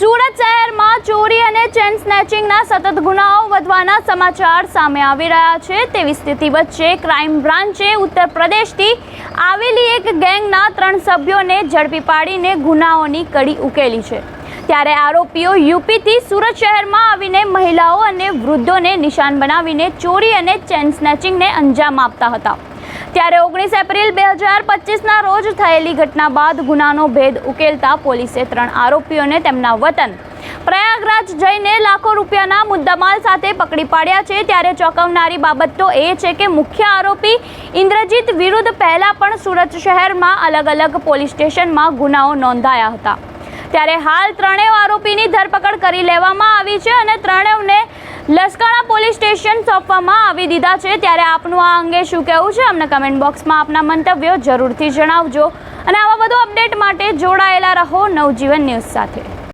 સુરત શહેરમાં ચોરી અને ચેન સ્નેચિંગના સતત ગુનાઓ વધવાના સમાચાર સામે આવી રહ્યા છે। તેવી સ્થિતિ વચ્ચે ક્રાઇમ બ્રાન્ચે ઉત્તર પ્રદેશથી આવેલી એક ગેંગના 3 સભ્યોને ઝડપી પાડીને ગુનાઓની કડી ઉકેલી છે। ત્યારે આરોપીઓ યુપીથી સુરત શહેરમાં આવીને મહિલાઓ અને વૃદ્ધોને નિશાન બનાવીને ચોરી અને ચેન સ્નેચિંગને અંજામ આપતા હતા। ત્યારે 19 એપ્રિલ 2025ના રોજ થયેલી ઘટના બાદ ગુનાનો ભેદ ઉકેલતા પોલીસે 3 આરોપીઓને તેમના વતન પ્રયાગરાજ જઈને લાખો રૂપિયાના મુદ્દામાલ સાથે પકડી પાડ્યા છે। ત્યારે ચોંકાવનારી બાબત તો એ છે કે મુખ્ય આરોપી ઇન્દ્રજીત વિરુદ્ધ પહેલા પણ સુરત શહેરમાં અલગ-અલગ પોલીસ સ્ટેશનમાં ગુનાઓ નોંધાયા હતા। ત્યારે હાલ 3 આરોપીની ધરપકડ કરી લેવામાં આવી છે અને 3ને લસકાણા પોલીસ સ્ટેશન સોંપવામાં આવી દીધા છે। ત્યારે આપનું આ અંગે શું કહેવું છે અમને કમેન્ટ બોક્સમાં આપના મંતવ્યો જરૂરથી જણાવજો અને આવા વધુ અપડેટ માટે જોડાયેલા રહો નવજીવન ન્યૂઝ સાથે।